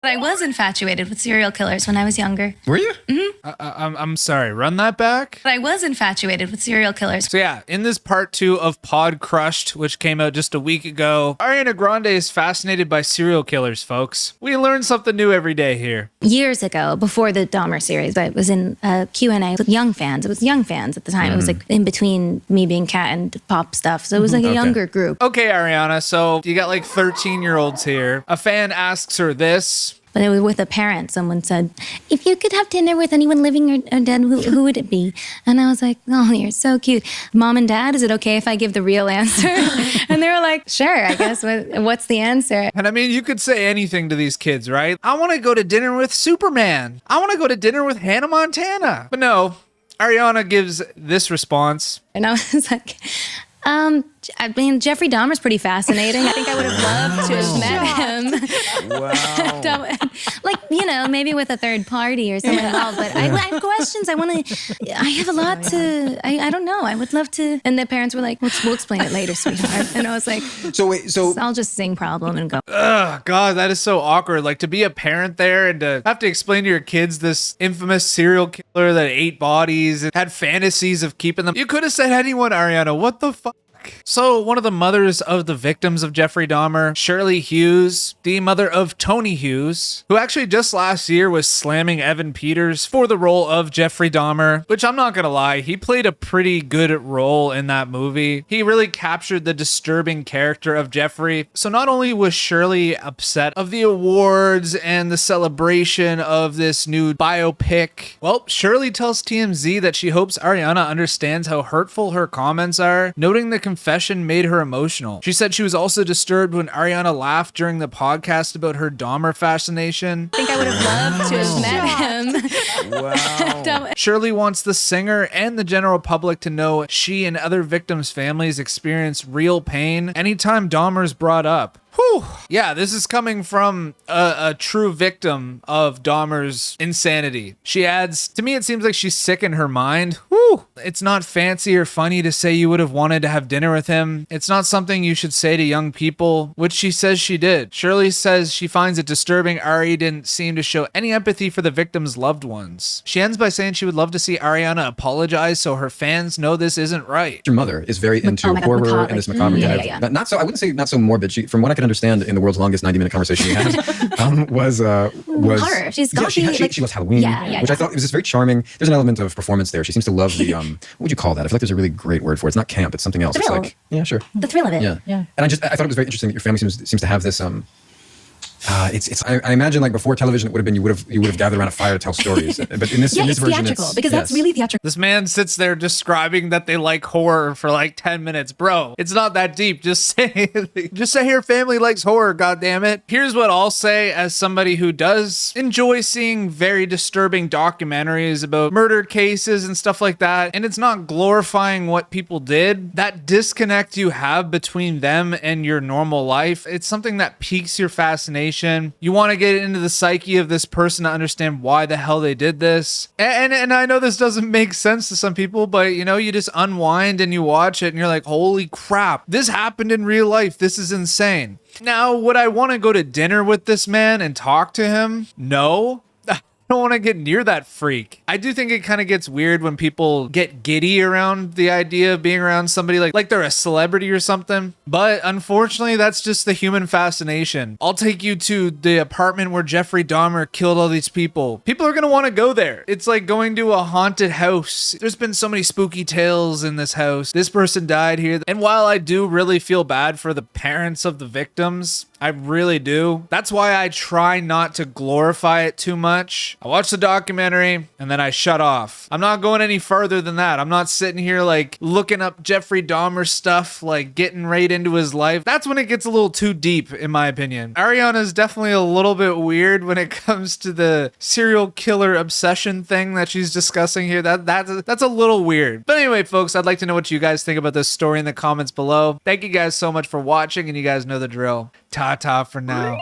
I was infatuated with serial killers when I was younger. Were you? I'm sorry, run that back? I was infatuated with serial killers. So yeah, in this part 2 of Pod Crushed, which came out just a week ago, Ariana Grande is fascinated by serial killers, folks. We learn something new every day here. Years ago, before the Dahmer series, I was in a Q&A with young fans. It was young fans at the time. It was like in between me being cat and pop stuff. So it was like a younger group. Okay, Ariana, so you got like 13-year-olds here. A fan asks her this. But it was with a parent. Someone said, if you could have dinner with anyone living or dead, who would it be? And I was like, oh, you're so cute. Mom and dad, is it okay if I give the real answer? And they were like, sure, I guess. What's the answer? And I mean, you could say anything to these kids, right? I want to go to dinner with Superman. I want to go to dinner with Hannah Montana. But no, Ariana gives this response. And I was like, I mean, Jeffrey Dahmer's pretty fascinating. I think I would have loved to have met him. Wow. Like, you know, maybe with a third party or something involved. But I have questions. I have a lot to, I don't know. I would love to. And the parents were like, we'll explain it later, sweetheart. And I was like, so I'll just sing problem and go. Ugh, God, that is so awkward. Like to be a parent there and to have to explain to your kids this infamous serial killer that ate bodies and had fantasies of keeping them. You could have said anyone, Ariana. What the fuck? So one of the mothers of the victims of Jeffrey Dahmer, Shirley Hughes, the mother of Tony Hughes, who actually just last year was slamming Evan Peters for the role of Jeffrey Dahmer, which I'm not gonna lie, he played a pretty good role in that movie. He really captured the disturbing character of Jeffrey. So not only was Shirley upset of the awards and the celebration of this new biopic, well, Shirley tells TMZ that she hopes Ariana understands how hurtful her comments are, noting the confession made her emotional. She said she was also disturbed when Ariana laughed during the podcast about her Dahmer fascination. I think I would have loved to have met him. Wow. Shirley wants the singer and the general public to know she and other victims' families experience real pain anytime Dahmer's brought up. Whew. Yeah, this is coming from a true victim of Dahmer's insanity. She adds, to me it seems like she's sick in her mind. Whew. It's not fancy or funny to say you would have wanted to have dinner with him. It's not something you should say to young people, which she says she did. Shirley says she finds it disturbing Ari didn't seem to show any empathy for the victim's loved ones. She ends by saying she would love to see Ariana apologize so her fans know this isn't right. Your mother is very into horror and this macabre kind of, not so, I wouldn't say not so morbid. She, from what I can understand in the world's longest 90-minute conversation we had, was horror. She's she loves Halloween, which I thought was just very charming. There's an element of performance there. She seems to love the what would you call that? I feel like there's a really great word for it. It's not camp. It's something else. It's like the thrill of it. Yeah. And I thought it was very interesting that your family seems to have this I imagine like before television it would have been you would have gathered around a fire to tell stories, but in this version it's because that's really theatrical. This man sits there describing that they like horror for like 10 minutes. Bro, it's not that deep. Just say your family likes horror, goddammit. Here's what I'll say as somebody who does enjoy seeing very disturbing documentaries about murder cases and stuff like that, and it's not glorifying what people did. That disconnect you have between them and your normal life, it's something that piques your fascination. You want to get into the psyche of this person to understand why the hell they did this. And I know this doesn't make sense to some people, but you know, you just unwind and you watch it and you're like, holy crap, this happened in real life. This is insane. Now, would I want to go to dinner with this man and talk to him? No. I don't want to get near that freak. I do think it kind of gets weird when people get giddy around the idea of being around somebody like they're a celebrity or something. But unfortunately, that's just the human fascination. I'll take you to the apartment where Jeffrey Dahmer killed all these people. People are going to want to go there. It's like going to a haunted house. There's been so many spooky tales in this house. This person died here. And while I do really feel bad for the parents of the victims, I really do. That's why I try not to glorify it too much. I watch the documentary and then I shut off. I'm not going any further than that. I'm not sitting here like looking up Jeffrey Dahmer stuff, like getting right into his life. That's when it gets a little too deep, in my opinion. Ariana's definitely a little bit weird when it comes to the serial killer obsession thing that she's discussing here. That's a little weird. But anyway, folks, I'd like to know what you guys think about this story in the comments below. Thank you guys so much for watching, and you guys know the drill. Ta-ta for now.